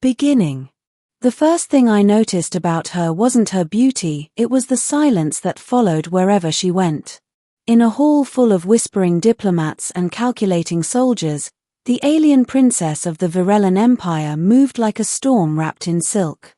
Beginning. The first thing I noticed about her wasn't her beauty, it was the silence that followed wherever she went. In a hall full of whispering diplomats and calculating soldiers, the alien princess of the Virellan Empire moved like a storm wrapped in silk.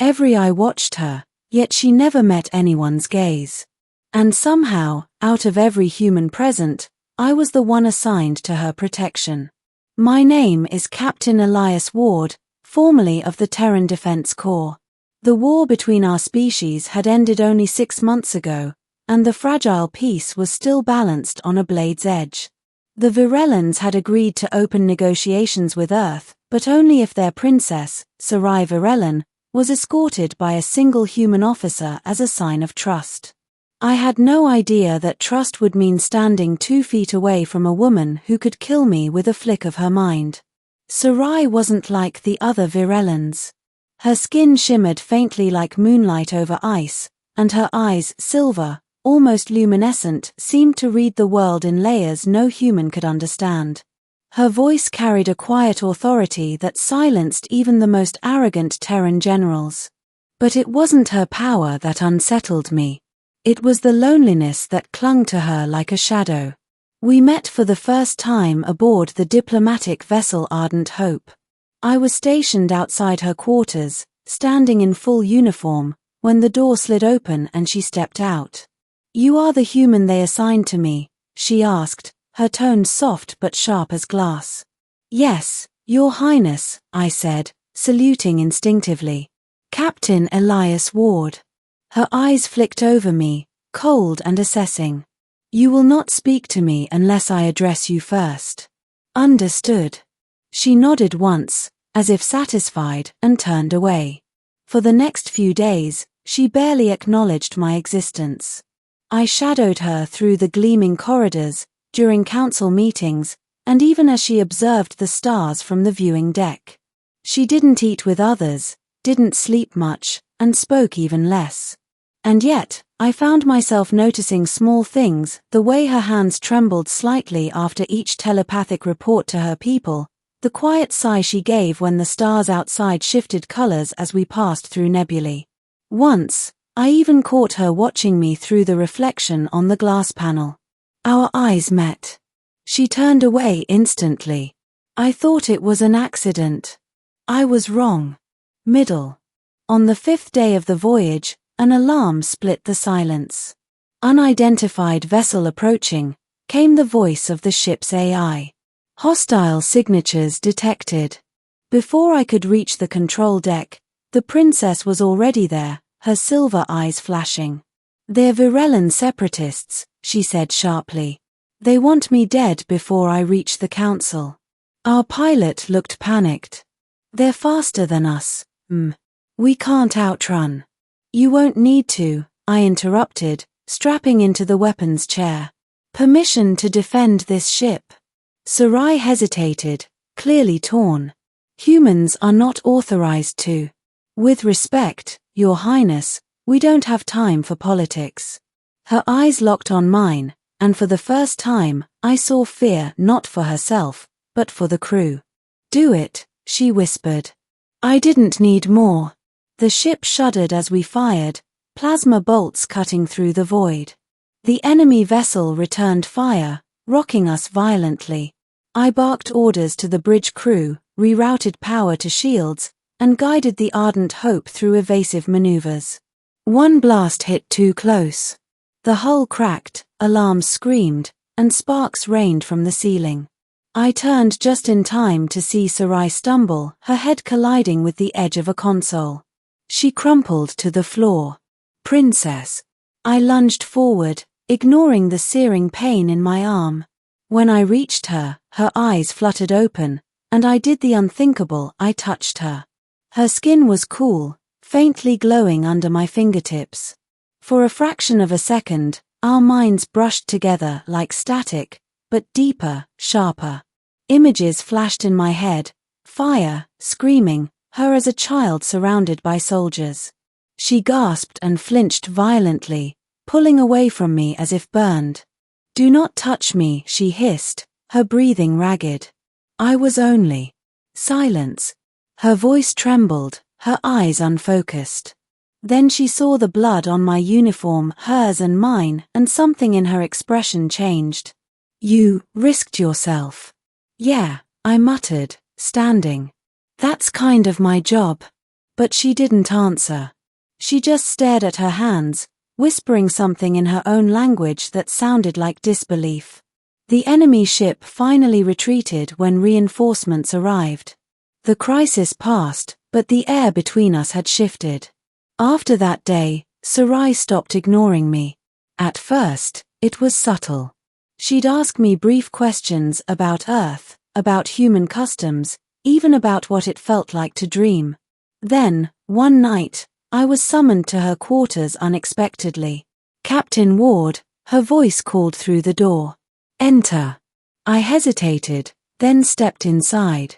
Every eye watched her, yet she never met anyone's gaze. And somehow, out of every human present, I was the one assigned to her protection. My name is Captain Elias Ward, formerly of the Terran Defense Corps. The war between our species had ended only 6 months ago, and the fragile peace was still balanced on a blade's edge. The Virellans had agreed to open negotiations with Earth, but only if their princess, Sarai Virellan, was escorted by a single human officer as a sign of trust. I had no idea that trust would mean standing 2 feet away from a woman who could kill me with a flick of her mind. Sarai wasn't like the other Virellans. Her skin shimmered faintly like moonlight over ice, and her eyes, silver, almost luminescent, seemed to read the world in layers no human could understand. Her voice carried a quiet authority that silenced even the most arrogant Terran generals. But it wasn't her power that unsettled me. It was the loneliness that clung to her like a shadow. We met for the first time aboard the diplomatic vessel Ardent Hope. I was stationed outside her quarters, standing in full uniform, when the door slid open and she stepped out. "You are the human they assigned to me?" she asked, her tone soft but sharp as glass. "Yes, Your Highness," I said, saluting instinctively. "Captain Elias Ward." Her eyes flicked over me, cold and assessing. "You will not speak to me unless I address you first." "Understood." She nodded once, as if satisfied, and turned away. For the next few days, she barely acknowledged my existence. I shadowed her through the gleaming corridors, during council meetings, and even as she observed the stars from the viewing deck. She didn't eat with others, didn't sleep much, and spoke even less. And yet, I found myself noticing small things, the way her hands trembled slightly after each telepathic report to her people, the quiet sigh she gave when the stars outside shifted colors as we passed through nebulae. Once, I even caught her watching me through the reflection on the glass panel. Our eyes met. She turned away instantly. I thought it was an accident. I was wrong. Middle. On the 5th day of the voyage, an alarm split the silence. "Unidentified vessel approaching," came the voice of the ship's AI. "Hostile signatures detected." Before I could reach the control deck, the princess was already there, her silver eyes flashing. "They're Virellan separatists," she said sharply. "They want me dead before I reach the council." Our pilot looked panicked. "They're faster than us. We can't outrun." "You won't need to," I interrupted, strapping into the weapons chair. "Permission to defend this ship." Sarai hesitated, clearly torn. "Humans are not authorized to." "With respect, Your Highness, we don't have time for politics." Her eyes locked on mine, and for the first time, I saw fear not for herself, but for the crew. "Do it," she whispered. I didn't need more. The ship shuddered as we fired, plasma bolts cutting through the void. The enemy vessel returned fire, rocking us violently. I barked orders to the bridge crew, rerouted power to shields, and guided the Ardent Hope through evasive maneuvers. One blast hit too close. The hull cracked, alarms screamed, and sparks rained from the ceiling. I turned just in time to see Sarai stumble, her head colliding with the edge of a console. She crumpled to the floor. "Princess." I lunged forward, ignoring the searing pain in my arm. When I reached her, her eyes fluttered open, and I did the unthinkable, I touched her. Her skin was cool, faintly glowing under my fingertips. For a fraction of a second, our minds brushed together like static, but deeper, sharper. Images flashed in my head, fire, screaming, her as a child surrounded by soldiers. She gasped and flinched violently, pulling away from me as if burned. "Do not touch me," she hissed, her breathing ragged. I was only. Silence. Her voice trembled, her eyes unfocused. Then she saw the blood on my uniform, hers and mine, and something in her expression changed. "You risked yourself." "Yeah," I muttered, standing. "That's kind of my job." But she didn't answer. She just stared at her hands, whispering something in her own language that sounded like disbelief. The enemy ship finally retreated when reinforcements arrived. The crisis passed, but the air between us had shifted. After that day, Sarai stopped ignoring me. At first, it was subtle. She'd ask me brief questions about Earth, about human customs, even about what it felt like to dream. Then, one night, I was summoned to her quarters unexpectedly. "Captain Ward," her voice called through the door. "Enter." I hesitated, then stepped inside.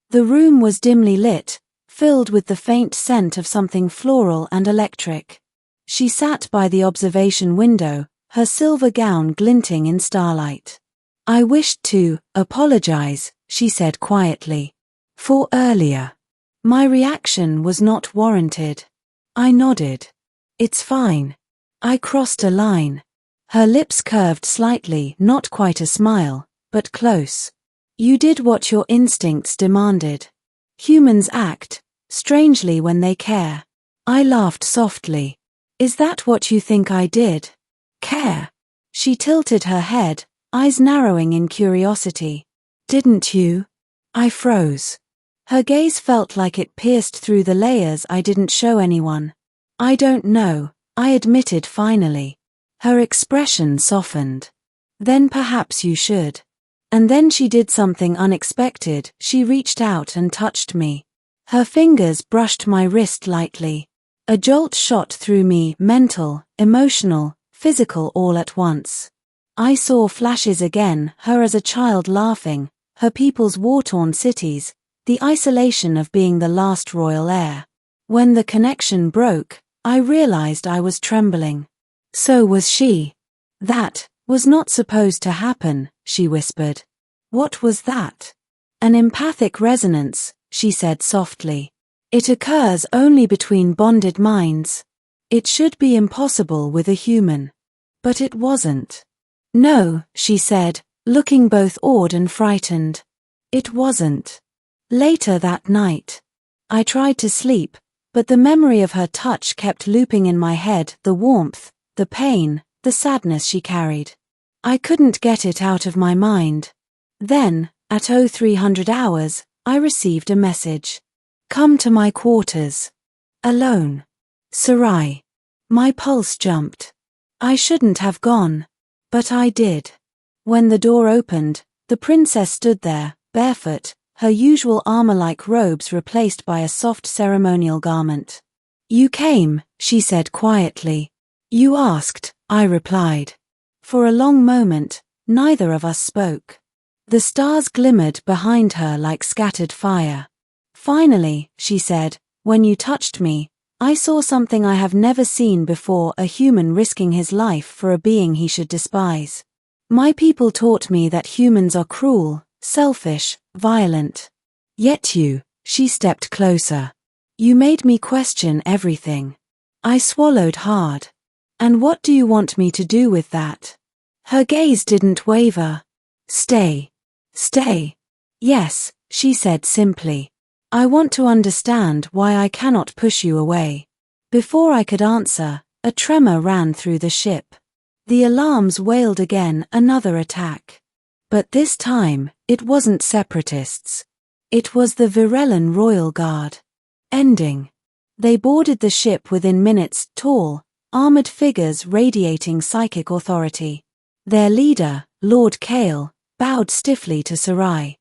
The room was dimly lit, filled with the faint scent of something floral and electric. She sat by the observation window, her silver gown glinting in starlight. "I wished to apologize," she said quietly, "for earlier." My reaction was not warranted. I nodded. "It's fine." I crossed a line. Her lips curved slightly, not quite a smile, but close. "You did what your instincts demanded. Humans act, strangely when they care." I laughed softly. "Is that what you think I did? Care?" She tilted her head, eyes narrowing in curiosity. "Didn't you?" I froze. Her gaze felt like it pierced through the layers I didn't show anyone. "I don't know," I admitted finally. Her expression softened. "Then perhaps you should." And then she did something unexpected. She reached out and touched me. Her fingers brushed my wrist lightly. A jolt shot through me, mental, emotional, physical all at once. I saw flashes again, her as a child laughing, her people's war-torn cities, the isolation of being the last royal heir. When the connection broke, I realized I was trembling. So was she. "That was not supposed to happen," she whispered. "What was that?" "An empathic resonance," she said softly. "It occurs only between bonded minds. It should be impossible with a human. But it wasn't." "No," she said, looking both awed and frightened. "It wasn't." Later that night, I tried to sleep, but the memory of her touch kept looping in my head, the warmth, the pain, the sadness she carried. I couldn't get it out of my mind. Then, at 0300 hours, I received a message. "Come to my quarters. Alone. Sarai." My pulse jumped. I shouldn't have gone. But I did. When the door opened, the princess stood there, barefoot, her usual armor-like robes replaced by a soft ceremonial garment. "You came," she said quietly. "You asked," I replied. For a long moment, neither of us spoke. The stars glimmered behind her like scattered fire. "Finally," she said, "when you touched me, I saw something I have never seen before, a human risking his life for a being he should despise. My people taught me that humans are cruel, selfish, violent. Yet you," she stepped closer. "You made me question everything." I swallowed hard. "And what do you want me to do with that?" Her gaze didn't waver. "Stay. Stay." "Yes," she said simply. "I want to understand why I cannot push you away." Before I could answer, a tremor ran through the ship. The alarms wailed again, another attack. But this time, it wasn't separatists. It was the Virellan Royal Guard. Ending. They boarded the ship within minutes, tall, armored figures radiating psychic authority. Their leader, Lord Kale, bowed stiffly to Sarai.